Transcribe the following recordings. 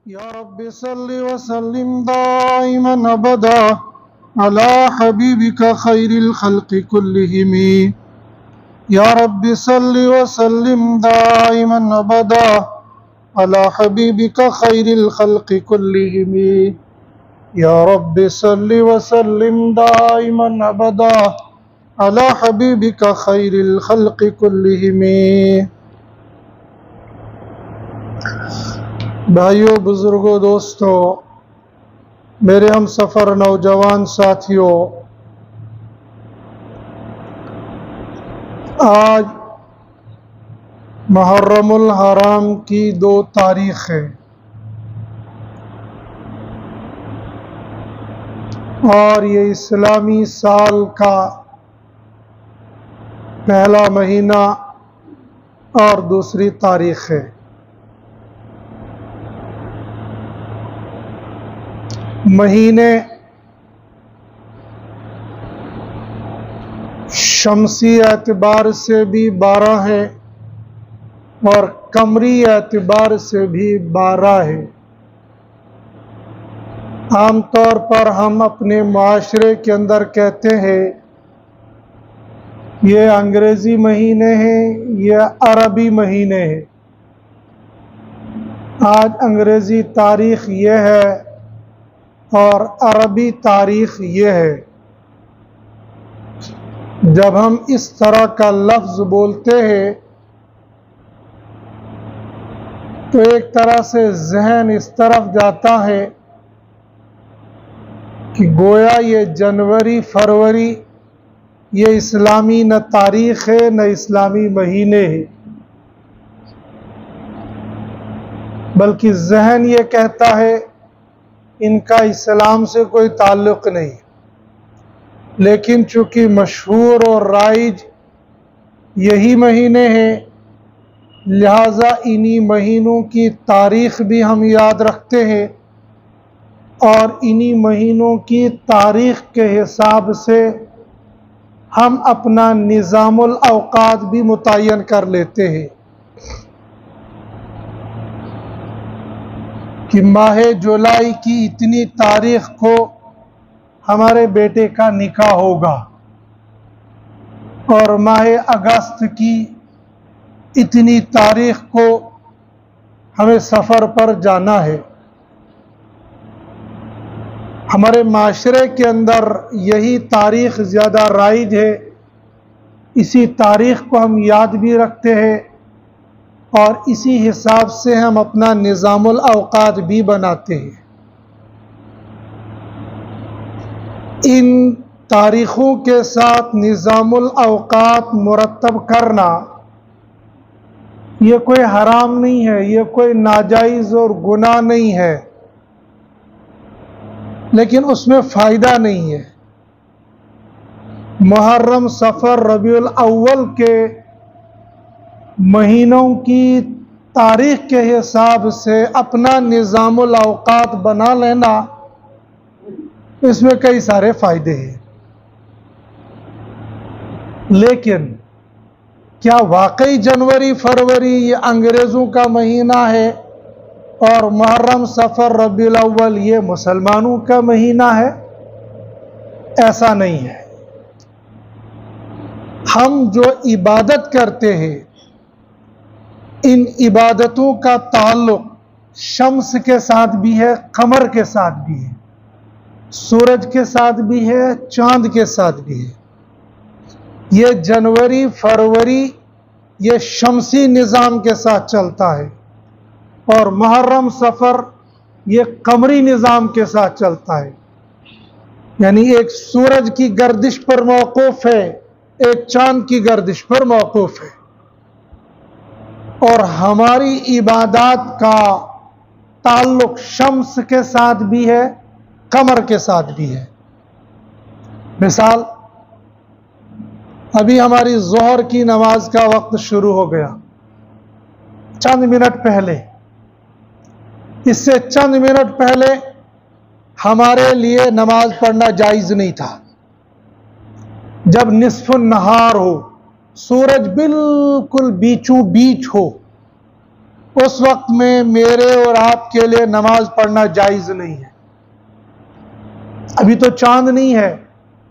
या रब्बि सल्लि व सल्लिम दाइमन अबदा अला हबीबिका खैरिल खल्क़ि कुल्लिहिम। या रब्बि सल्लि व सल्लिम दाइमन अबदा अला हबीबिका खैरिल खल्क़ि कुल्लिहिम। या रब्बि सल्लि व सल्लिम दाइमन अबदा अला हबीबिका खैरिल खल्क़ि कुल्लिहिम। भाइयों, बुजुर्गों, दोस्तों, मेरे हम सफ़र नौजवान साथियों, आज मुहर्रमुल हराम की 2 तारीख़ है और ये इस्लामी साल का पहला महीना और दूसरी तारीख़ है। महीने शमसी एतबार से भी 12 है और कमरी एतबार से भी 12 है। आम तौर पर हम अपने माशरे के अंदर कहते हैं ये अंग्रेज़ी महीने हैं, ये अरबी महीने हैं। आज अंग्रेज़ी तारीख़ ये है और अरबी तारीख़ ये है। जब हम इस तरह का लफ्ज़ बोलते हैं तो एक तरह से जहन इस तरफ जाता है कि गोया ये जनवरी फरवरी ये इस्लामी न तारीख़ है न इस्लामी महीने है, बल्कि जहन ये कहता है इनका इस्लाम से कोई ताल्लुक़ नहीं। लेकिन चूँकि मशहूर और राइज यही महीने हैं, लिहाजा इन्हीं महीनों की तारीख़ भी हम याद रखते हैं और इन्हीं महीनों की तारीख़ के हिसाब से हम अपना निज़ामुल औक़ात भी मुतय्यन कर लेते हैं कि माह जुलाई की इतनी तारीख़ को हमारे बेटे का निकाह होगा और माह अगस्त की इतनी तारीख़ को हमें सफ़र पर जाना है। हमारे माशरे के अंदर यही तारीख़ ज़्यादा राइज है, इसी तारीख़ को हम याद भी रखते हैं और इसी हिसाब से हम अपना निज़ामुल औक़ात भी बनाते हैं। इन तारीख़ों के साथ निज़ामुल औक़ात मुरत्तब करना ये कोई हराम नहीं है, ये कोई नाजायज़ और गुनाह नहीं है, लेकिन उसमें फ़ायदा नहीं है। मुहर्रम, सफ़र, रबीउल अव्वल के महीनों की तारीख़ के हिसाब से अपना निज़ामुल औक़ात बना लेना, इसमें कई सारे फ़ायदे हैं। लेकिन क्या वाकई जनवरी फरवरी ये अंग्रेज़ों का महीना है और मुहर्रम, सफ़र, रबीउल अव्वल ये मुसलमानों का महीना है? ऐसा नहीं है। हम जो इबादत करते हैं, इन इबादतों का ताल्लुक़ शम्स के साथ भी है, कमर के साथ भी है, सूरज के साथ भी है, चांद के साथ भी है। ये जनवरी फरवरी ये शमसी निज़ाम के साथ चलता है और मुहर्रम सफ़र ये कमरी निज़ाम के साथ चलता है। यानी एक सूरज की गर्दिश पर मौकूफ़ है, एक चांद की गर्दिश पर मौकूफ़ है। और हमारी इबादत का ताल्लुक़ शम्स के साथ भी है, कमर के साथ भी है। मिसाल, अभी हमारी ज़ोहर की नमाज का वक्त शुरू हो गया, चंद मिनट पहले, इससे चंद मिनट पहले हमारे लिए नमाज पढ़ना जायज़ नहीं था। जब निस्फ़ुन नहार हो, सूरज बिल्कुल बीचों बीच हो, उस वक्त में मेरे और आपके लिए नमाज पढ़ना जायज़ नहीं है। अभी तो चांद नहीं है,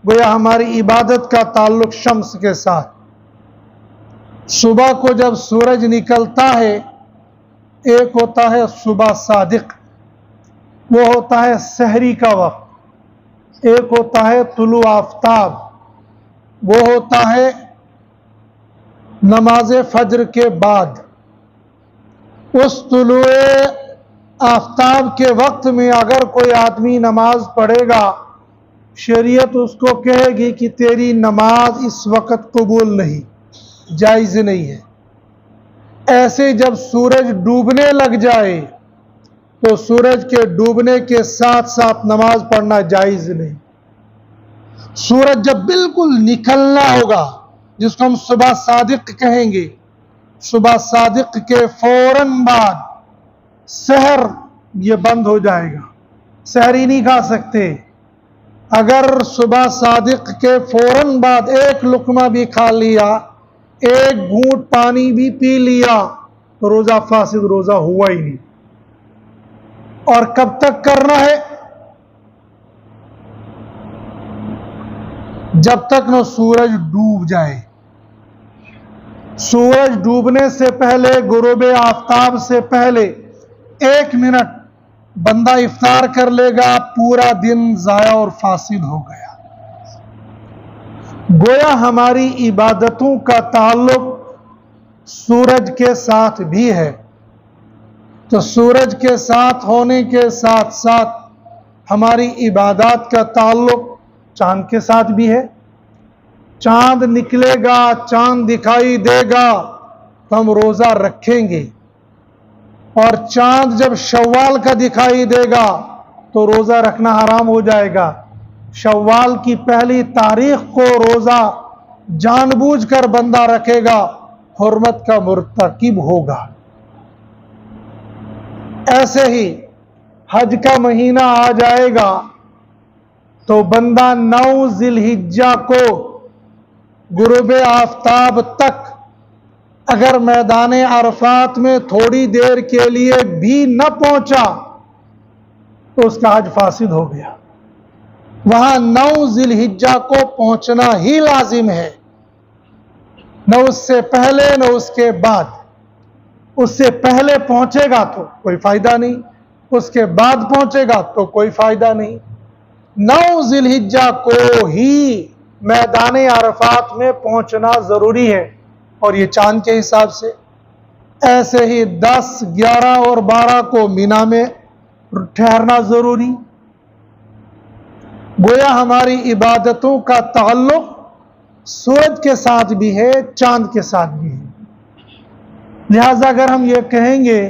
गोया हमारी इबादत का ताल्लुक शम्स के साथ। सुबह को जब सूरज निकलता है, एक होता है सुबह सादिक, वो होता है सहरी का वक्त, एक होता है तुलु आफ्ताब, वो होता है नमाज फज्र के बाद। उस तुलु आफ्ताब के वक्त में अगर कोई आदमी नमाज पढ़ेगा, शरीयत उसको कहेगी कि तेरी नमाज इस वक्त कबूल नहीं, जायज़ नहीं है। ऐसे जब सूरज डूबने लग जाए तो सूरज के डूबने के साथ साथ नमाज पढ़ना जायज़ नहीं। सूरज जब बिल्कुल निकलना होगा, जिसको हम सुबह सादिक कहेंगे, सुबह सादिक के फौरन बाद सहर ये बंद हो जाएगा, सहर ही नहीं खा सकते। अगर सुबह सादिक के फौरन बाद एक लुकमा भी खा लिया, एक घूंट पानी भी पी लिया, तो रोजा फासिद, रोजा हुआ ही नहीं। और कब तक करना है? जब तक न सूरज डूब जाए। सूरज डूबने से पहले, गुरूब आफ्ताब से पहले 1 मिनट बंदा इफ्तार कर लेगा, पूरा दिन जाया और फासिद हो गया। गोया हमारी इबादतों का ताल्लुक सूरज के साथ भी है। तो सूरज के साथ होने के साथ साथ हमारी इबादत का ताल्लुक चांद के साथ भी है। चांद निकलेगा, चांद दिखाई देगा तो हम रोजा रखेंगे, और चांद जब शव्वाल का दिखाई देगा तो रोजा रखना हराम हो जाएगा। शव्वाल की पहली तारीख को रोजा जानबूझकर बंदा रखेगा, हुर्मत का मुर्तकिब होगा। ऐसे ही हज का महीना आ जाएगा तो बंदा 9 जिलहिज्जा को गुरूब आफ्ताब तक अगर मैदान अरफात में थोड़ी देर के लिए भी न पहुंचा तो उसका हज फासिद हो गया। वहां 9 जिलहिज्जा को पहुंचना ही लाजिम है, न उससे पहले न उसके बाद। उससे पहले पहुंचेगा तो कोई फायदा नहीं, उसके बाद पहुंचेगा तो कोई फायदा नहीं। 9 जिलहिज्जा को ही मैदान अरफात में पहुंचना जरूरी है, और ये चांद के हिसाब से। ऐसे ही 10, 11 और 12 को मीना में ठहरना जरूरी। गोया हमारी इबादतों का ताल्लुक सूरज के साथ भी है, चांद के साथ भी है। लिहाजा अगर हम ये कहेंगे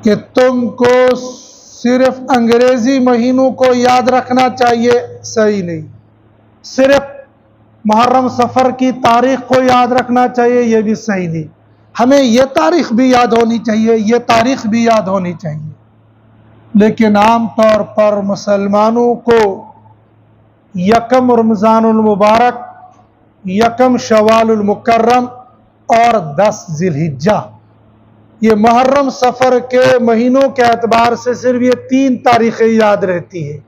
कि तुमको सिर्फ अंग्रेजी महीनों को याद रखना चाहिए, सही नहीं। सिर्फ मुहर्रम सफर की तारीख को याद रखना चाहिए, यह भी सही नहीं। हमें यह तारीख भी याद होनी चाहिए, यह तारीख भी याद होनी चाहिए। लेकिन आम तौर पर मुसलमानों को यकम रमज़ानुल मुबारक, यकम शवालुल मुकर्रम और 10 जिलहिज्जा, ये मुहर्रम सफर के महीनों के एतबार से सिर्फ ये 3 तारीखें याद रहती है।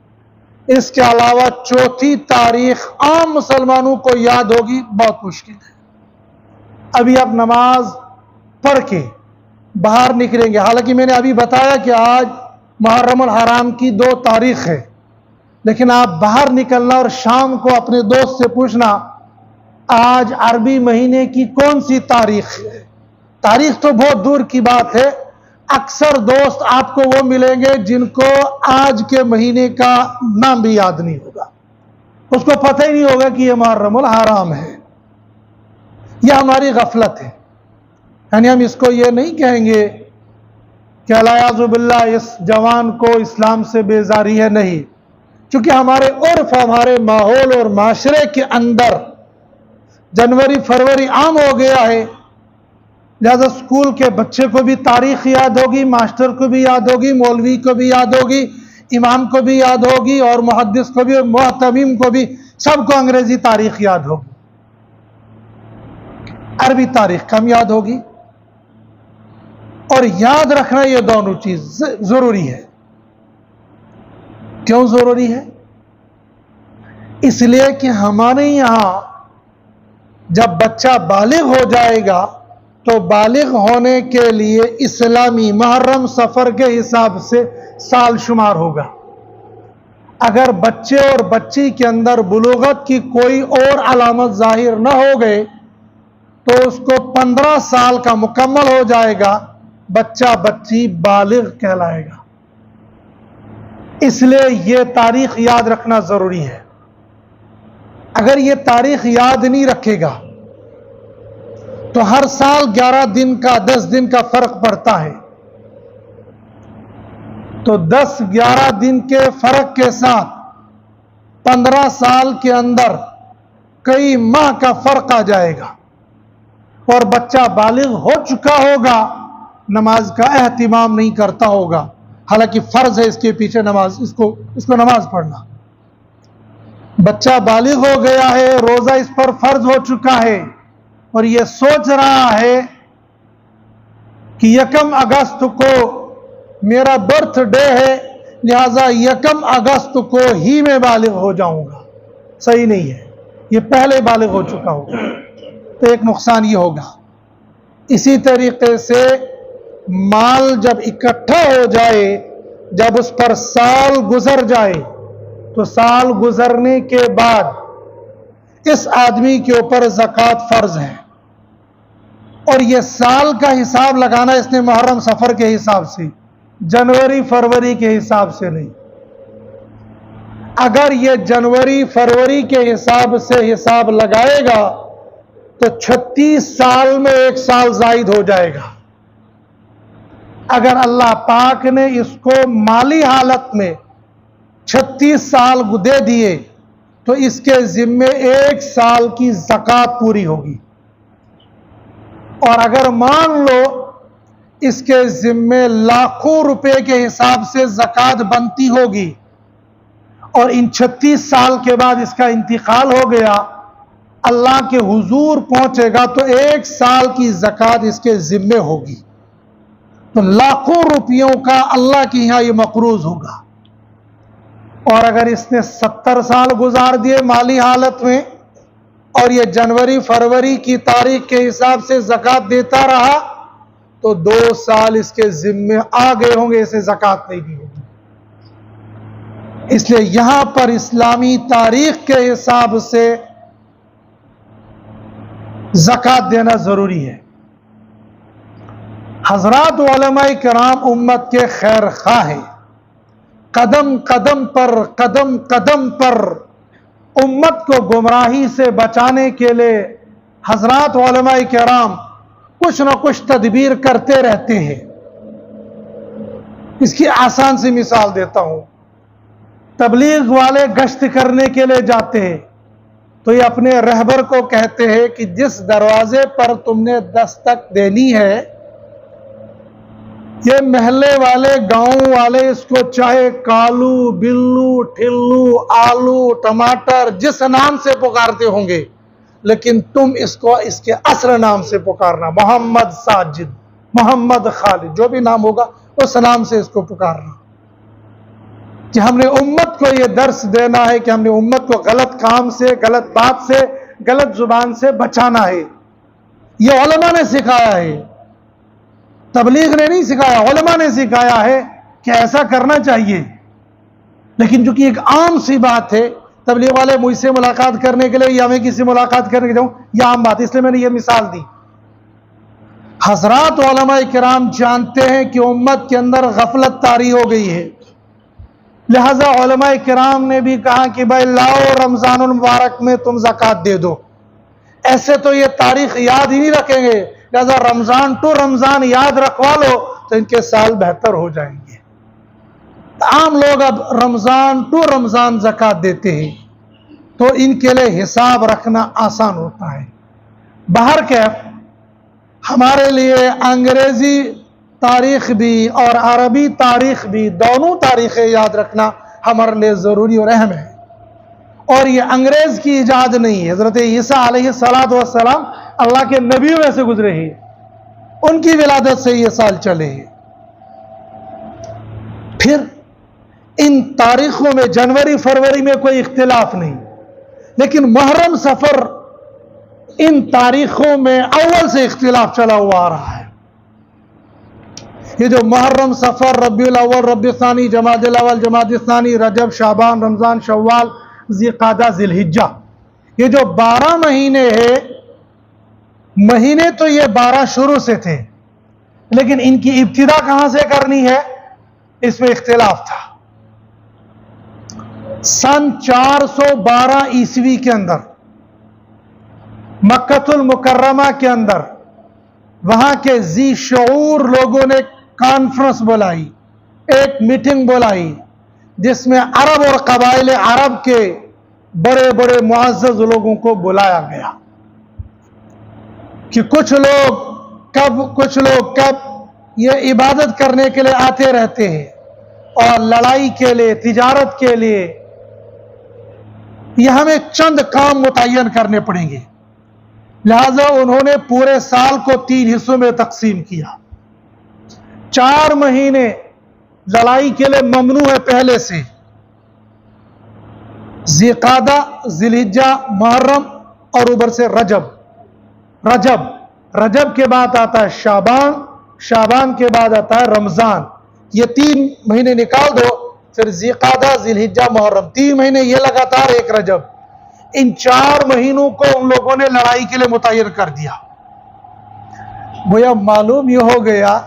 इसके अलावा चौथी तारीख आम मुसलमानों को याद होगी बहुत मुश्किल है। अभी आप नमाज पढ़ के बाहर निकलेंगे, हालांकि मैंने अभी बताया कि आज मुहर्रमुल हराम की 2 तारीख है, लेकिन आप बाहर निकलना और शाम को अपने दोस्त से पूछना आज अरबी महीने की कौन सी तारीख है। तारीख तो बहुत दूर की बात है। अक्सर दोस्त आपको वो मिलेंगे जिनको आज के महीने का नाम भी याद नहीं होगा, उसको पता ही नहीं होगा कि यह मुहर्रमुल हराम है। यह हमारी गफलत है। यानी हम इसको ये नहीं कहेंगे कि अलायाज़ुबिल्लाह इस जवान को इस्लाम से बेजारी है, नहीं। क्योंकि हमारे उर्फ, हमारे माहौल और माशरे के अंदर जनवरी फरवरी आम हो गया है। लिहाजा स्कूल के बच्चे को भी तारीख याद होगी, मास्टर को भी याद होगी, मौलवी को भी याद होगी, इमाम को भी याद होगी, और मुहद्दिस को भी और मुहतमिम को भी, सबको अंग्रेजी तारीख याद होगी, अरबी तारीख कम याद होगी। और याद रखना ये दोनों चीज जरूरी है। क्यों जरूरी है? इसलिए कि हमारे यहां जब बच्चा बालिग हो जाएगा तो बालिग होने के लिए इस्लामी मुहर्रम सफर के हिसाब से साल शुमार होगा। अगर बच्चे और बच्ची के अंदर बुलूगत की कोई और अलामत जाहिर न हो गए तो उसको 15 साल का मुकम्मल हो जाएगा, बच्चा बच्ची बालिग कहलाएगा। इसलिए यह तारीख याद रखना जरूरी है। अगर यह तारीख याद नहीं रखेगा तो हर साल 11 दिन का 10 दिन का फर्क पड़ता है, तो 10-11 दिन के फर्क के साथ 15 साल के अंदर कई माह का फर्क आ जाएगा और बच्चा बालिग हो चुका होगा, नमाज का एहतिमाम नहीं करता होगा। हालांकि फर्ज है इसके पीछे नमाज, इसको नमाज पढ़ना। बच्चा बालिग हो गया है, रोजा इस पर फर्ज हो चुका है और यह सोच रहा है कि 1 अगस्त को मेरा बर्थडे है, लिहाजा 1 अगस्त को ही मैं बालिग हो जाऊंगा। सही नहीं है, यह पहले बालिग हो चुका होगा, तो एक नुकसान यह होगा। इसी तरीके से माल जब इकट्ठा हो जाए, जब उस पर साल गुजर जाए, तो साल गुजरने के बाद इस आदमी के ऊपर ज़कात फर्ज है। और यह साल का हिसाब लगाना इसने मुहर्रम सफर के हिसाब से, जनवरी फरवरी के हिसाब से नहीं। अगर यह जनवरी फरवरी के हिसाब से हिसाब लगाएगा तो 36 साल में 1 साल जायद हो जाएगा। अगर अल्लाह पाक ने इसको माली हालत में 36 साल दे दिए तो इसके जिम्मे 1 साल की ज़कात पूरी होगी। और अगर मान लो इसके जिम्मे लाखों रुपए के हिसाब से ज़कात बनती होगी और इन 36 साल के बाद इसका इंतकाल हो गया, अल्लाह के हुजूर पहुंचेगा तो 1 साल की ज़कात इसके जिम्मे होगी। तो लाखों रुपयों का अल्लाह के यहां यह मकरूज होगा। और अगर इसने 70 साल गुजार दिए माली हालत में और यह जनवरी फरवरी की तारीख के हिसाब से ज़कात देता रहा तो 2 साल इसके जिम्मे आ गए होंगे, इसे ज़कात नहीं दी होगी। इसलिए यहां पर इस्लामी तारीख के हिसाब से ज़कात देना जरूरी है। हजरात उलमाए किराम उम्मत के खैर खा है, कदम कदम पर उम्मत को गुमराही से बचाने के लिए हजरात उलमाए किराम कुछ न कुछ तदबीर करते रहते हैं। इसकी आसान सी मिसाल देता हूं। तबलीग वाले गश्त करने के लिए जाते हैं तो ये अपने रहबर को कहते हैं कि जिस दरवाजे पर तुमने दस्तक देनी है, ये महल्ले वाले गांव वाले इसको चाहे कालू, बिल्लू, ठिल्लू, आलू, टमाटर जिस नाम से पुकारते होंगे, लेकिन तुम इसको इसके असल नाम से पुकारना। मोहम्मद साजिद, मोहम्मद खालिद, जो भी नाम होगा उस नाम से इसको पुकारना। कि हमने उम्मत को यह दर्स देना है कि हमने उम्मत को गलत काम से, गलत बात से, गलत जुबान से बचाना है। यह उलमा ने सिखाया है, तबलीग ने नहीं सिखाया, उलमा ने सिखाया है कि ऐसा करना चाहिए। लेकिन चूंकि एक आम सी बात है, तबलीग वाले मुझसे मुलाकात करने के लिए या मैं किसी मुलाकात करने के जाऊं, यह आम बात, इसलिए मैंने यह मिसाल दी। हजरात उलमा किराम जानते हैं कि उम्मत के अंदर गफलत तारी हो गई है, लिहाजा उलमा किराम ने भी कहा कि भाई लाओ रमजानुल मुबारक में तुम ज़कात दे दो। ऐसे तो ये तारीख याद ही नहीं रखेंगे, लिहाजा रमजान टू रमजान याद रखवा लो तो इनके साल बेहतर हो जाएंगे। आम लोग अब रमजान टू रमजान ज़कात देते हैं तो इनके लिए हिसाब रखना आसान होता है। बाहर कैफ हमारे लिए अंग्रेजी तारीख भी और अरबी तारीख भी, दोनों तारीखें याद रखना हमारे लिए ज़रूरी और अहम है। और ये अंग्रेज की इजाद नहीं है, हज़रत ईसा अलैहिस्सलातु वस्सलाम अल्लाह के नबियों में से गुजरे ही। उनकी विलादत से ये साल चले हैं। फिर इन तारीखों में जनवरी फरवरी में कोई इख्तिलाफ नहीं, लेकिन मुहर्रम सफर इन तारीखों में अव्वल से इख्तिलाफ चला हुआ आ रहा है। ये जो मुहर्रम सफर रबीउल अव्वल रबीउल सानी जमादुल अव्वल जमादुल सानी रजब शाबान रमजान शव्वाल ज़िलक़ादा ज़िलहिज्जा, ये जो 12 महीने है, महीने तो ये 12 शुरू से थे, लेकिन इनकी इब्तिदा कहां से करनी है, इसमें इख्तिलाफ था। सन 412 ईस्वी के अंदर मक्कतुल मुकर्रमा के अंदर वहां के जी शऊर लोगों ने कॉन्फ्रेंस बुलाई, एक मीटिंग बुलाई, जिसमें अरब और कबाइल अरब के बड़े बड़े मुअज़्ज़ज़ लोगों को बुलाया गया कि कुछ लोग कब ये इबादत करने के लिए आते रहते हैं और लड़ाई के लिए, तिजारत के लिए, यह हमें चंद काम मुतय्यन करने पड़ेंगे। लिहाजा उन्होंने पूरे साल को 3 हिस्सों में तकसीम किया। 4 महीने लड़ाई के लिए ममनू है पहले से, ज़िलक़ादा ज़िलहिज्जा मुहर्रम और ऊपर से रजब के बाद आता है शाबान के बाद आता है रमजान। ये 3 महीने निकाल दो, फिर ज़िलक़ादा ज़िलहिज्जा मुहर्रम, 3 महीने ये लगातार, एक रजब। इन 4 महीनों को उन लोगों ने लड़ाई के लिए मुतय्यन कर दिया। गोया मालूम यह हो गया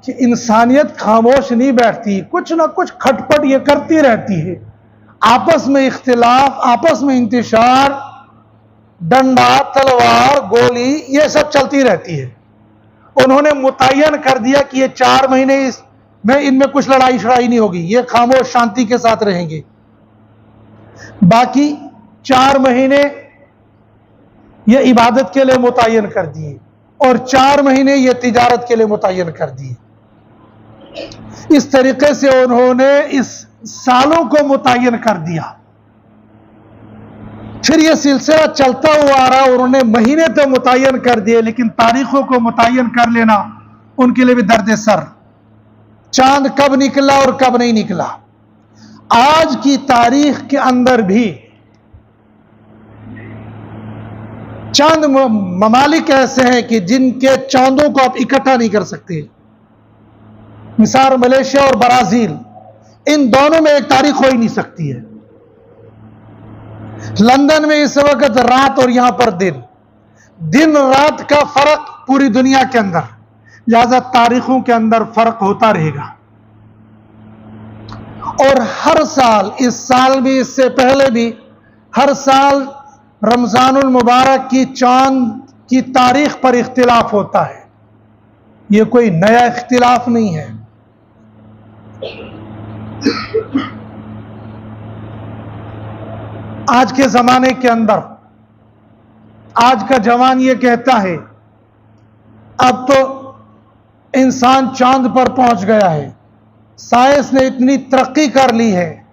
कि इंसानियत खामोश नहीं बैठती, कुछ ना कुछ खटपट ये करती रहती है। आपस में इख्तिलाफ, आपस में इंतशार, डंडा तलवार गोली, ये सब चलती रहती है। उन्होंने मुतय्यन कर दिया कि ये 4 महीने में इनमें कुछ लड़ाई शड़ाई नहीं होगी, ये खामोश शांति के साथ रहेंगे। बाकी 4 महीने ये इबादत के लिए मुतय्यन कर दिए और 4 महीने ये तिजारत के लिए मुतय्यन कर दिए। इस तरीके से उन्होंने इस सालों को मुतय्यन कर दिया। फिर यह सिलसिला चलता हुआ आ रहा, उन्होंने महीने तो मुतय्यन कर दिए, लेकिन तारीखों को मुतय्यन कर लेना उनके लिए भी दर्द सर। चांद कब निकला और कब नहीं निकला, आज की तारीख के अंदर भी चंद ममालिक ऐसे हैं कि जिनके चांदों को आप इकट्ठा नहीं कर सकते। मिसाल मलेशिया और ब्राजील, इन दोनों में एक तारीख हो ही नहीं सकती है। लंदन में इस वक्त रात और यहां पर दिन रात का फर्क पूरी दुनिया के अंदर, लिहाजा तारीखों के अंदर फर्क होता रहेगा। और हर साल, इस साल भी, इससे पहले भी, हर साल रमजानुल मुबारक की चांद की तारीख पर इख्तिलाफ होता है। यह कोई नया इख्तिलाफ नहीं है। आज के जमाने के अंदर आज का जवान यह कहता है अब तो इंसान चांद पर पहुंच गया है, साइंस ने इतनी तरक्की कर ली है,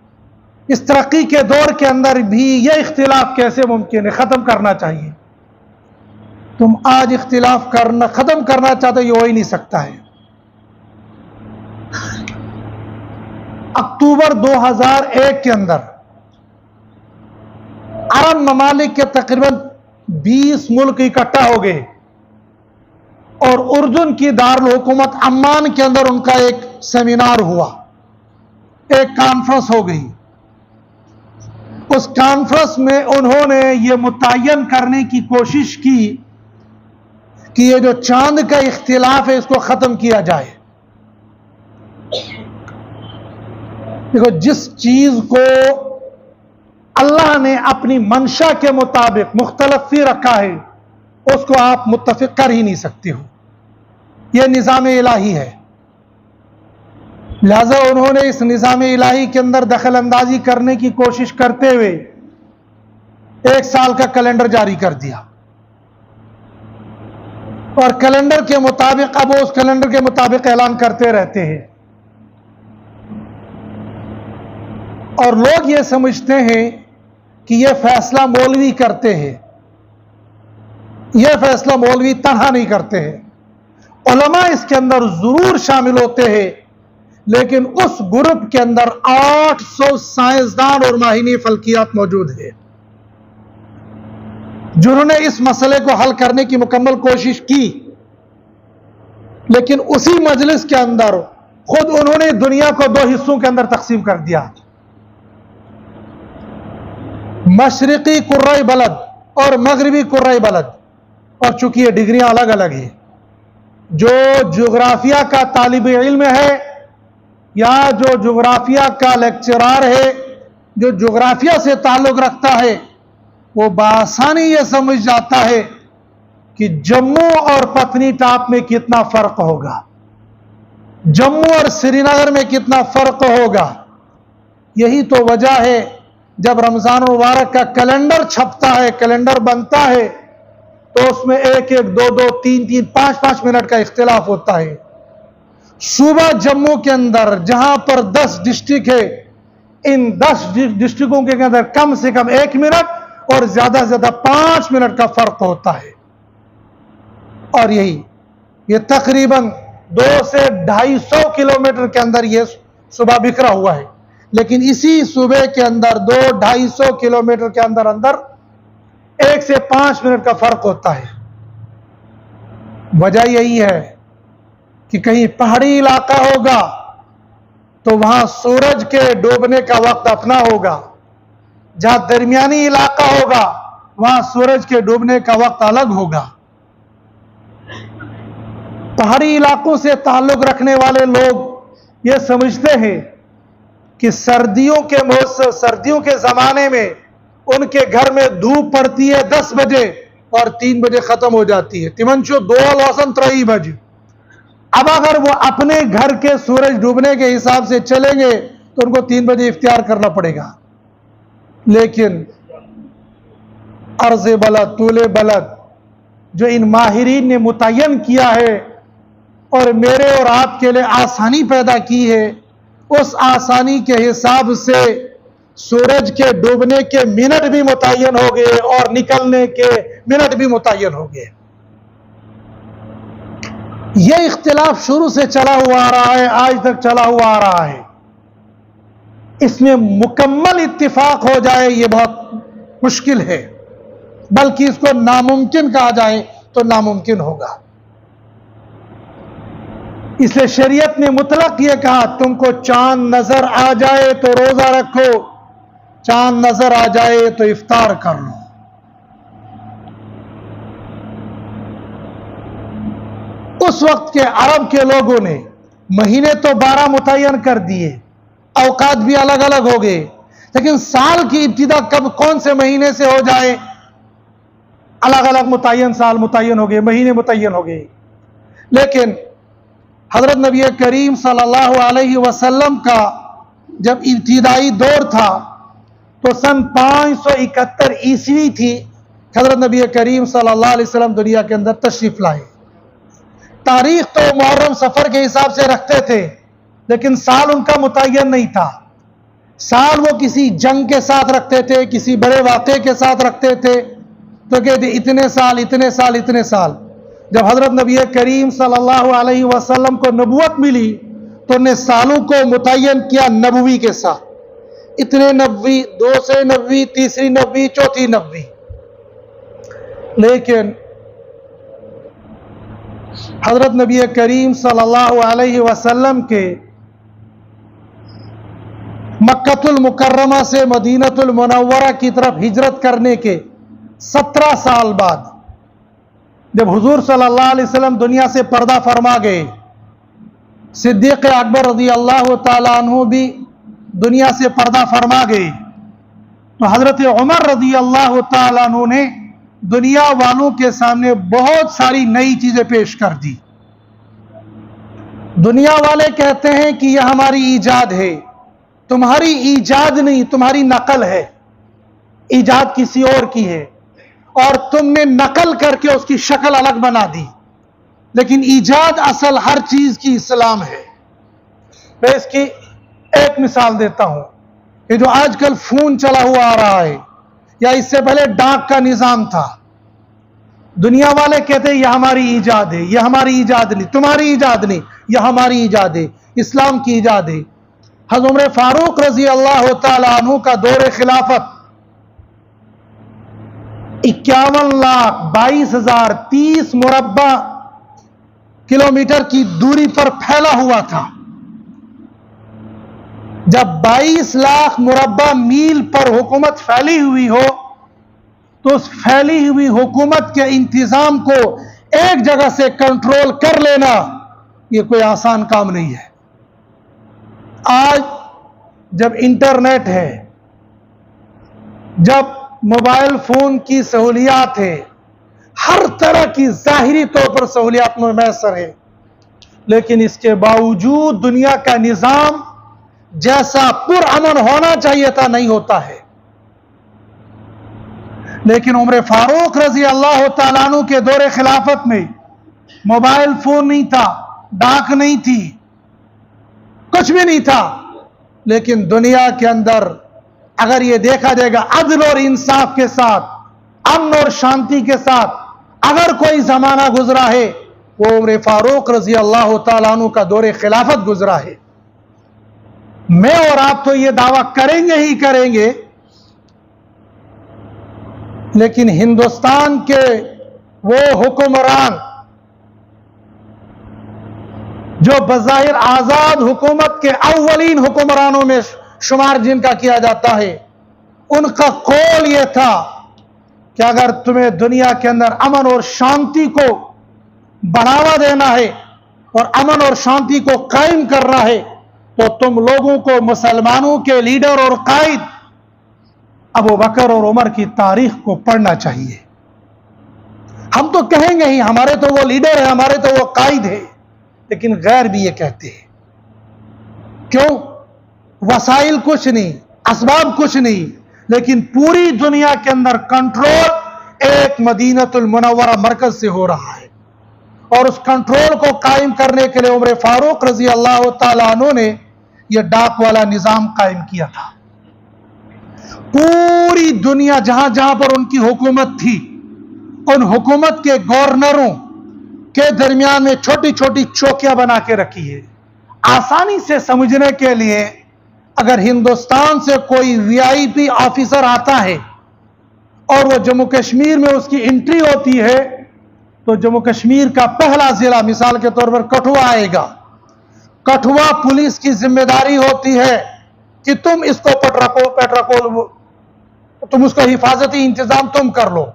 इस तरक्की के दौर के अंदर भी यह इख्तिलाफ कैसे मुमकिन है, खत्म करना चाहिए। तुम आज इख्तिलाफ करना खत्म करना चाहते हो, ये हो ही नहीं सकता है। अक्टूबर 2001 के अंदर अरब ममालिक के तकरीबन 20 मुल्क इकट्ठा हो गए और उर्दून की दारुल हुकूमत अम्मान के अंदर उनका एक सेमिनार हुआ, एक कॉन्फ्रेंस हो गई। उस कॉन्फ्रेंस में उन्होंने ये मुतय्यन करने की कोशिश की कि ये जो चांद का इख्तिलाफ है इसको खत्म किया जाए। देखो, जिस चीज को अल्लाह ने अपनी मंशा के मुताबिक मुख्तलफ ही रखा है, उसको आप मुत्तफिक कर ही नहीं सकते हो। यह निज़ाम इलाही है। लिहाजा उन्होंने इस निज़ाम इलाही के अंदर दखल अंदाजी करने की कोशिश करते हुए 1 साल का कैलेंडर जारी कर दिया और कैलेंडर के मुताबिक अब उस कैलेंडर के मुताबिक ऐलान करते रहते हैं। और लोग ये समझते हैं कि यह फैसला मौलवी करते हैं। यह फैसला मौलवी तनहा नहीं करते हैं, उलमा इसके अंदर जरूर शामिल होते हैं, लेकिन उस ग्रुप के अंदर 800 साइंसदान और माहिनी फल्कियात मौजूद है जिन्होंने इस मसले को हल करने की मुकम्मल कोशिश की। लेकिन उसी मजलिस के अंदर खुद उन्होंने दुनिया को दो हिस्सों के अंदर तकसीम कर दिया, मशरिकी कुर्राई बलद और मगरबी कुर्राई बलद। और चूंकि ये डिग्रियां अलग अलग है, जो जोग्राफिया का तालिब इल्म है या जो जोग्राफिया का लेक्चरार है, जो जोग्राफिया से ताल्लुक रखता है, वो बआसानी ये समझ जाता है कि जम्मू और पत्नीटाप में कितना फर्क होगा, जम्मू और श्रीनगर में कितना फर्क होगा। यही तो वजह है जब रमजान मुबारक का कैलेंडर छपता है, कैलेंडर बनता है, तो उसमें एक एक, दो दो, तीन तीन, पांच पांच मिनट का इख्तिलाफ होता है। सूबा जम्मू के अंदर जहां पर 10 डिस्ट्रिक्ट है, इन 10 डिस्ट्रिक्टों के अंदर कम से कम 1 मिनट और ज्यादा से ज्यादा 5 मिनट का फर्क होता है। और ये तकरीबन 200 से 250 किलोमीटर के अंदर ये सूबा बिखरा हुआ है, लेकिन इसी सूबे के अंदर 200-250 किलोमीटर के अंदर अंदर 1 से 5 मिनट का फर्क होता है। वजह यही है कि कहीं पहाड़ी इलाका होगा तो वहां सूरज के डूबने का वक्त अपना होगा, जहां दरमियानी इलाका होगा वहां सूरज के डूबने का वक्त अलग होगा। पहाड़ी इलाकों से ताल्लुक रखने वाले लोग ये समझते हैं कि सर्दियों के ज़माने में उनके घर में धूप पड़ती है 10 बजे और 3 बजे ख़त्म हो जाती है, तिमंचो 2 बजे। अब अगर वो अपने घर के सूरज डूबने के हिसाब से चलेंगे तो उनको 3 बजे इफ्तियार करना पड़ेगा। लेकिन अर्ज़ बलद, तूले बलद जो इन माहिरीन ने मुतय्यन किया है और मेरे और आपके लिए आसानी पैदा की है, उस आसानी के हिसाब से सूरज के डूबने के मिनट भी मुतय्यन हो गए और निकलने के मिनट भी मुतय्यन हो गए। यह इख्तिलाफ शुरू से चला हुआ आ रहा है, आज तक चला हुआ आ रहा है। इसमें मुकम्मल इत्तिफाक हो जाए ये बहुत मुश्किल है, बल्कि इसको नामुमकिन कहा जाए तो नामुमकिन होगा। इसलिए शरीयत ने मुतलक यह कहा, तुमको चांद नजर आ जाए तो रोजा रखो, चांद नजर आ जाए तो इफ्तार कर लो। उस वक्त के अरब के लोगों ने महीने तो 12 मुतय्यन कर दिए, औकात भी अलग अलग हो गए, लेकिन साल की इब्तिदा कब कौन से महीने से हो जाए, अलग अलग मुतय्यन साल मुतय्यन हो गए, महीने मुतय्यन हो गए। लेकिन हजरत नबी करीम सल्लल्लाहु अलैहि वसल्लम का जब इब्तिदाई दौर था तो सन 571 ईस्वी थी, हजरत नबी करीम सल्लल्लाहु अलैहि वसल्लम दुनिया के अंदर तशरीफ लाए। तारीख तो मुहर्रम सफर के हिसाब से रखते थे, लेकिन साल उनका मुतय्यन नहीं था। साल वो किसी जंग के साथ रखते थे, किसी बड़े वाक़े के साथ रखते थे, तो कहते इतने साल इतने साल इतने साल। जब हजरत नबी करीम सल्लल्लाहु अलैहि वसल्लम को नबूवत मिली तो उन्हें सालों को मुतय्यन किया नबवी के साथ, इतने नबवी, 2 से नबवी, तीसरी नबवी, चौथी नबवी। लेकिन हजरत नबी करीम सल्लल्लाहु अलैहि वसल्लम के मक्कतुल मुकर्रमा से मदीनतुल मुनव्वरा की तरफ हिजरत करने के 17 साल बाद जब हुजूर सल्लल्लाहु अलैहि वसल्लम दुनिया से पर्दा फरमा गए, सिद्दीक़ अकबर रज़ी अल्लाह ताला अन्हु भी दुनिया से पर्दा फरमा गए, तो हजरत उमर रज़ी अल्लाह ताला अन्हु ने दुनिया वालों के सामने बहुत सारी नई चीजें पेश कर दी। दुनिया वाले कहते हैं कि यह हमारी ईजाद है, तुम्हारी ईजाद नहीं, तुम्हारी नकल है, ईजाद किसी और की है और तुमने नकल करके उसकी शक्ल अलग बना दी, लेकिन ईजाद असल हर चीज की इस्लाम है। मैं इसकी एक मिसाल देता हूं, ये जो आजकल फोन चला हुआ आ रहा है या इससे पहले डाक का निजाम था, दुनिया वाले कहते हैं यह हमारी ईजाद है, यह हमारी ईजाद नहीं, तुम्हारी ईजाद नहीं, यह हमारी ईजाद है, इस्लाम की ईजाद है। हज़रत उमर फारूक रजी अल्लाह तआला अन्हु का दौरे खिलाफत 51,22,000 30 मुरब्बा किलोमीटर की दूरी पर फैला हुआ था। जब 22 लाख मुरब्बा मील पर हुकूमत फैली हुई हो तो उस फैली हुई हुकूमत के इंतजाम को एक जगह से कंट्रोल कर लेना यह कोई आसान काम नहीं है। आज जब इंटरनेट है, जब मोबाइल फोन की सहूलियात है, हर तरह की जाहिरी तौर पर सहूलियात में मैसर है, लेकिन इसके बावजूद दुनिया का निज़ाम जैसा पुरअमन होना चाहिए था नहीं होता है। लेकिन उमर फारूक रजी अल्लाह तआला अन्हु के दौरे खिलाफत में मोबाइल फोन नहीं था, डाक नहीं थी, कुछ भी नहीं था, लेकिन दुनिया के अंदर अगर यह देखा जाएगा अदल और इंसाफ के साथ, अमन और शांति के साथ अगर कोई जमाना गुजरा है वो उमर फारूक रजी अल्लाह तआला अन्हु का दौरे खिलाफत गुजरा है। मैं और आप तो यह दावा करेंगे ही करेंगे, लेकिन हिंदुस्तान के वो हुक्मरान जो बज़ाहिर आजाद हुकूमत के अव्वलीन हुक्मरानों में शुमार जिनका किया जाता है, उनका कौल यह था कि अगर तुम्हें दुनिया के अंदर अमन और शांति को बढ़ावा देना है और अमन और शांति को कायम करना है तो तुम लोगों को मुसलमानों के लीडर और कायद अबू बकर और उमर की तारीख को पढ़ना चाहिए। हम तो कहेंगे ही हमारे तो वो लीडर है, हमारे तो वो कायद है, लेकिन गैर भी ये कहते हैं। क्यों? वसाइल कुछ नहीं, असबाब कुछ नहीं, लेकिन पूरी दुनिया के अंदर कंट्रोल एक मदीनतुल मुनव्वरा मरकज से हो रहा है और उस कंट्रोल को कायम करने के लिए उमर फारूक रजी अल्लाह तआला अन्हु ने यह डाक वाला निजाम कायम किया था। पूरी दुनिया जहां जहां पर उनकी हुकूमत थी, उन हुकूमत के गवर्नरों के दरमियान में छोटी छोटी चौकियां बना के रखी है। आसानी से समझने के लिए अगर हिंदुस्तान से कोई वीआईपी ऑफिसर आता है और वह जम्मू कश्मीर में उसकी एंट्री होती है तो जम्मू कश्मीर का पहला जिला मिसाल के तौर पर कठुआ आएगा। कठुआ पुलिस की जिम्मेदारी होती है कि तुम इसको पेट्रोल तुम उसका हिफाजती इंतजाम तुम कर लो।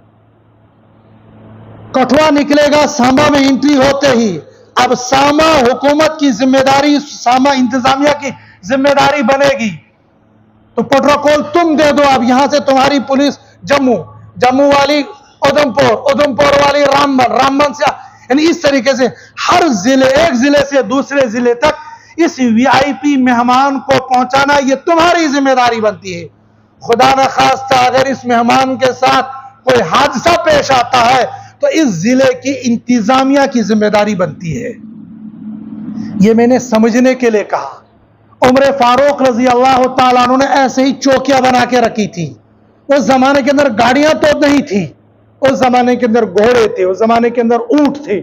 कठुआ निकलेगा, सांबा में एंट्री होते ही अब सांबा हुकूमत की जिम्मेदारी, सांबा इंतजामिया की जिम्मेदारी बनेगी तो प्रोटोकॉल तुम दे दो। अब यहां से तुम्हारी पुलिस जम्मू, जम्मू वाली उधमपुर, उधमपुर वाली रामबन, रामबन से, यानी इस तरीके से हर जिले, एक जिले से दूसरे जिले तक इस वीआईपी मेहमान को पहुंचाना यह तुम्हारी जिम्मेदारी बनती है। खुदा न खास्ता अगर इस मेहमान के साथ कोई हादसा पेश आता है तो इस जिले की इंतजामिया की जिम्मेदारी बनती है। यह मैंने समझने के लिए कहा। उमर फारूक रजी अल्लाह तआला अन्हु ने ऐसे ही चौकियां बना के रखी थी। उस जमाने के अंदर गाड़ियां तो नहीं थी, उस जमाने के अंदर घोड़े थे, उस जमाने के अंदर ऊंट थे।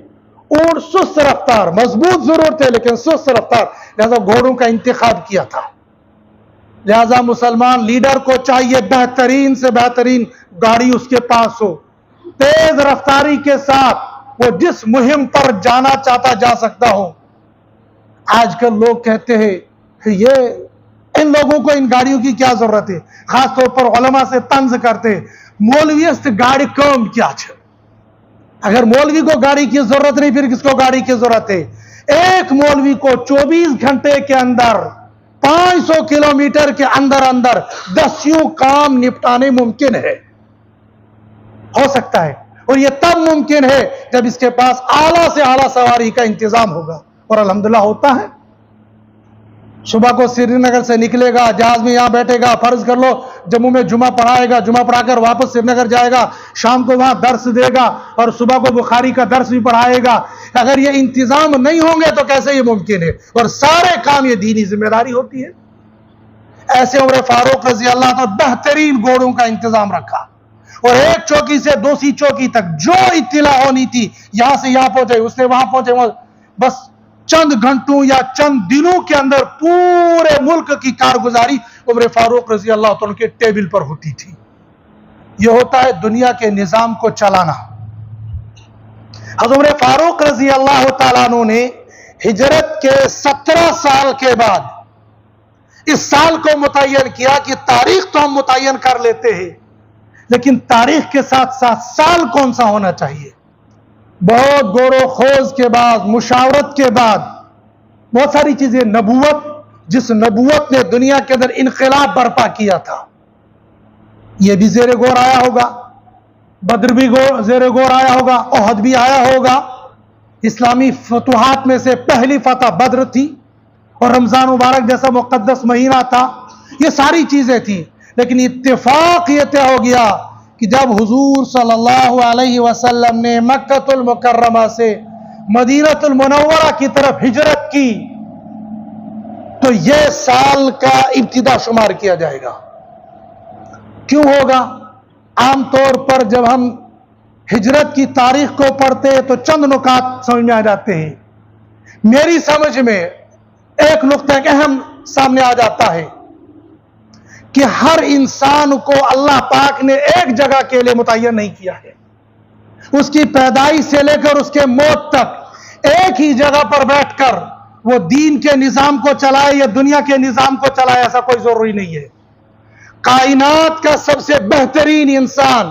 ऊंट सुस्त रफ्तार, मजबूत जरूर थे लेकिन सुस्त रफ्तार, लिहाजा घोड़ों का इंतखाब किया था। लिहाजा मुसलमान लीडर को चाहिए बेहतरीन से बेहतरीन गाड़ी उसके पास हो, तेज रफ्तारी के साथ वो जिस मुहिम पर जाना चाहता जा सकता हो। आजकल लोग कहते हैं ये इन लोगों को इन गाड़ियों की क्या जरूरत है, खासतौर पर उलमा से तंज करते हैं, मौलवी गाड़ी कम क्या छे, अगर मौलवी को गाड़ी की जरूरत नहीं फिर किसको गाड़ी की जरूरत है। एक मौलवी को 24 घंटे के अंदर 500 किलोमीटर के अंदर अंदर 10 काम निपटाने मुमकिन है, हो सकता है, और यह तब मुमकिन है जब इसके पास आला से आला सवारी का इंतजाम होगा, और अल्हम्दुलिल्लाह होता है। सुबह को श्रीनगर से निकलेगा, जहाज में यहां बैठेगा, फर्ज कर लो जम्मू में जुमा पढ़ाएगा, जुमा पढ़ाकर वापस श्रीनगर जाएगा, शाम को वहां दर्स देगा और सुबह को बुखारी का दर्स भी पढ़ाएगा। अगर ये इंतजाम नहीं होंगे तो कैसे ये मुमकिन है, और सारे काम ये दीनी जिम्मेदारी होती है। ऐसे उमर फारूक रजी अल्लाह तो बेहतरीन घोड़ों का इंतजाम रखा, और एक चौकी से दूसरी चौकी तक जो इत्तिला होनी थी, यहां से यहां पहुंचे, उसने वहां पहुंचे, बस चंद घंटों या चंद दिनों के अंदर पूरे मुल्क की कारगुजारी उमर फारूक रजी अल्लाह तआला के टेबल पर होती थी। यह होता है दुनिया के निजाम को चलाना। हज़रत उमर फारूक रजी अल्लाह तआला अन्हु ने हिजरत के 17 साल के बाद इस साल को मुतय्यन किया कि तारीख तो हम मुतय्यन कर लेते हैं, लेकिन तारीख के साथ साथ साल कौन सा होना चाहिए। बहुत गौर खोज के बाद, मुशावरत के बाद, बहुत सारी चीजें, नबूवत, जिस नबूवत ने दुनिया के अंदर इनकलाब बर्पा किया था, यह भी जेर गौर आया होगा, बद्र भी जेर गौर आया होगा, ओहद भी आया होगा। इस्लामी फतुहात में से पहली फतह बद्र थी और रमजान मुबारक जैसा मुकद्दस महीना था। ये सारी चीजें थी, लेकिन इत्तेफाक ये तय हो गया कि जब हुजूर सल्लल्लाहु अलैहि वसल्लम ने मक्कतुल मुकर्रमा से मदीनतुल मुनव्वरा की तरफ हिजरत की, तो यह साल का इब्तिदा शुमार किया जाएगा। क्यों होगा? आमतौर पर जब हम हिजरत की तारीख को पढ़ते हैं तो चंद नुकात समझ में आ जाते हैं। मेरी समझ में एक नुक्ता अहम सामने आ जाता है कि हर इंसान को अल्लाह पाक ने एक जगह के लिए मुतय्यन नहीं किया है। उसकी पैदाइश से लेकर उसके मौत तक एक ही जगह पर बैठकर वो दीन के निजाम को चलाए या दुनिया के निजाम को चलाए, ऐसा कोई जरूरी नहीं है। कायनात का सबसे बेहतरीन इंसान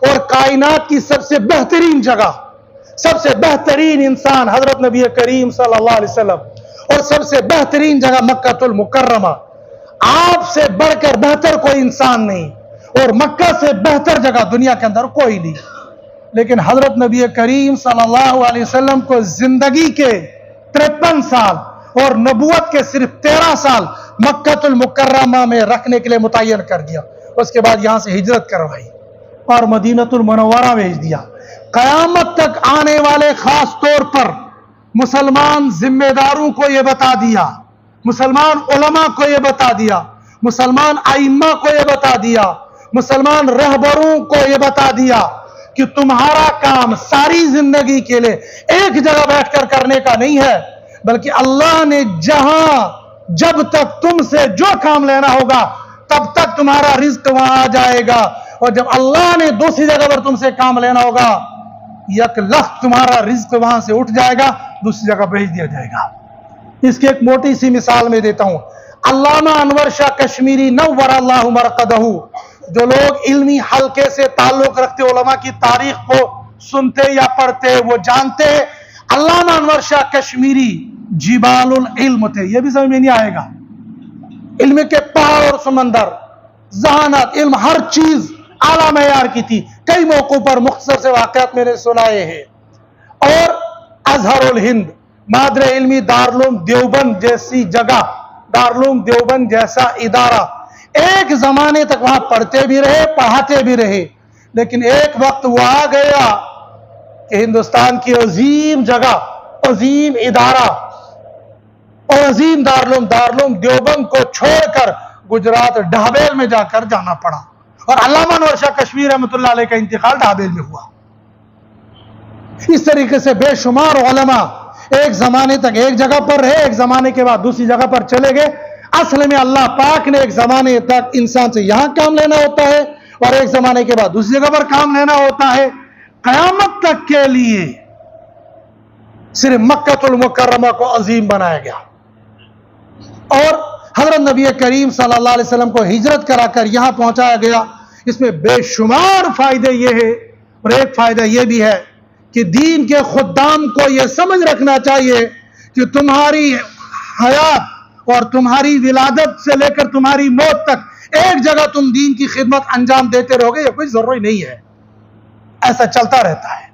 और कायनात की सबसे बेहतरीन जगह, सबसे बेहतरीन इंसान हजरत नबी करीम सल्लल्लाहु अलैहि वसल्लम और सबसे बेहतरीन जगह मक्कातुल मुकर्रमा। आपसे बढ़कर बेहतर कोई इंसान नहीं और मक्का से बेहतर जगह दुनिया के अंदर कोई नहीं। लेकिन हजरत नबी करीम सल्लल्लाहु अलैहि वसल्लम को जिंदगी के 53 साल और नबूवत के सिर्फ 13 साल मक्कातुल मुकर्रमा में रखने के लिए मुतय्यन कर दिया। उसके बाद यहां से हिजरत करवाई और मदीनतुल मुनव्वरा भेज दिया। कयामत तक आने वाले खास तौर पर मुसलमान जिम्मेदारों को यह बता दिया, मुसलमान उलमा को यह बता दिया, मुसलमान आइम्मा को यह बता दिया, मुसलमान रहबरों को यह बता दिया कि तुम्हारा काम सारी जिंदगी के लिए एक जगह बैठकर करने का नहीं है, बल्कि अल्लाह ने जहां जब तक तुमसे जो काम लेना होगा तब तक तुम्हारा रिज्क वहां आ जाएगा, और जब अल्लाह ने दूसरी जगह पर तुमसे काम लेना होगा एक लफ्ज तुम्हारा रिज्क वहां से उठ जाएगा, दूसरी जगह भेज दिया जाएगा। इसकी एक मोटी सी मिसाल में देता हूं। अल्लामा अनवर शाह कश्मीरी नव्वरल्लाहु मरकदहू, जो लोग इल्मी हल्के से ताल्लुक रखते उलमा की तारीख को सुनते या पढ़ते वो जानते, अल्लामा अनवर शाह कश्मीरी जिबालुल इल्म थे। यह भी समझ में नहीं आएगा। इल्म के पहाड़ और समंदर, जहानत, इल्म, हर चीज आला मयार की थी। कई मौकों पर मुख्तसर से वाकयात मैंने सुनाए हैं। और अजहरुल हिंद, मादरे इल्मी दारुल देवबंद जैसी जगह, दारुल देवबंद जैसा इदारा, एक जमाने तक वहां पढ़ते भी रहे, पढ़ाते भी रहे। लेकिन एक वक्त वो आ गया कि हिंदुस्तान की अजीम जगह, अजीम इदारा और अजीम दारुल देवबंद को छोड़कर गुजरात ढाबेल में जाकर जाना पड़ा। और अल्लामा अनवर शाह कश्मीरी रहमतुल्लाह अलैह का इंतकाल ढाबेल में हुआ। इस तरीके से बेशुमार उलमा एक जमाने तक एक जगह पर रहे, एक जमाने के बाद दूसरी जगह पर चले गए। असल में अल्लाह पाक ने एक जमाने तक इंसान से यहां काम लेना होता है और एक जमाने के बाद दूसरी जगह पर काम लेना होता है। कयामत तक के लिए सिर्फ मक्कातुल मुकर्रमा को अजीम बनाया गया और हजरत नबी करीम सल्लल्लाहु अलैहि वसल्लम को हिजरत कराकर यहां पहुंचाया गया। इसमें बेशुमार फायदे ये है और एक फायदा यह भी है कि दीन के खुद्दाम को यह समझ रखना चाहिए कि तुम्हारी हयात और तुम्हारी विलादत से लेकर तुम्हारी मौत तक एक जगह तुम दीन की खिदमत अंजाम देते रहोगे, यह कोई जरूरी नहीं है, ऐसा चलता रहता है।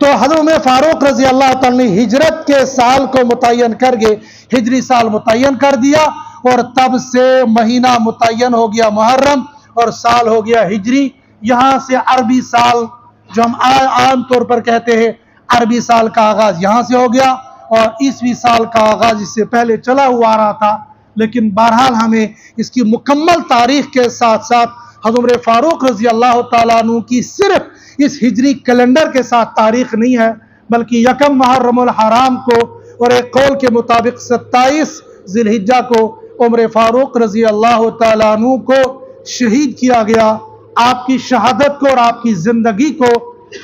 तो हज़रत उमर फारूक रजी अल्लाह तआला ने हिजरत के साल को मुतय्यन करके हिजरी साल मुतय्यन कर दिया और तब से महीना मुतय्यन हो गया मुहर्रम और साल हो गया हिजरी। यहां से अरबी साल जो हम आम तौर पर कहते हैं, अरबी साल का आगाज यहां से हो गया और ईसवी साल का आगाज इससे पहले चला हुआ आ रहा था। लेकिन बहरहाल हमें इसकी मुकम्मल तारीख के साथ साथ हज़रत उमर फारूक रज़ी अल्लाह ताला अन्हु की सिर्फ इस हिजरी कैलेंडर के साथ तारीख नहीं है, बल्कि यकम मुहर्रमुल हराम को और एक कौल के मुताबिक 27 जिलहिज्जा को उमर फारूक रज़ी अल्लाह ताला अन्हु को शहीद किया गया। आपकी शहादत को और आपकी ज़िंदगी को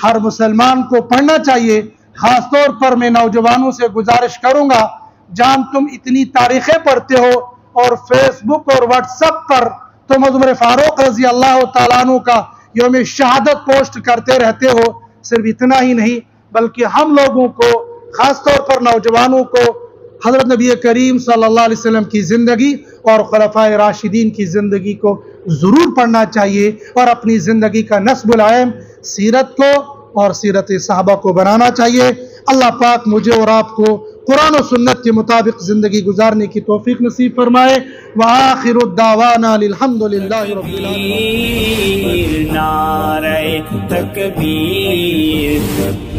हर मुसलमान को पढ़ना चाहिए। ख़ासतौर पर मैं नौजवानों से गुजारिश करूँगा, जहाँ तुम इतनी तारीखें पढ़ते हो और फेसबुक और व्हाट्सएप पर तुम उमर फारूक रज़ी अल्लाह ताला अन्हु का यौम शहादत पोस्ट करते रहते हो, सिर्फ इतना ही नहीं बल्कि हम लोगों को ख़ासतौर पर नौजवानों को हज़रत नबी करीम सल्लल्लाहु अलैहि वसल्लम की ज़िंदगी और खुलफ़ाए राशिदीन की ज़िंदगी को ज़रूर पढ़ना चाहिए और अपनी ज़िंदगी का नस्बुल आयम सीरत को और सीरत सहाबा को बनाना चाहिए। अल्लाह पाक मुझे और आपको कुरान और सुन्नत के मुताबिक ज़िंदगी गुजारने की तौफीक नसीब फरमाए। व आखिरु दावाना अल्हम्दुलिल्लाहि रब्बिल आलमीन। नारे तकबीर,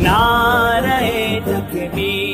नारे तकबीर।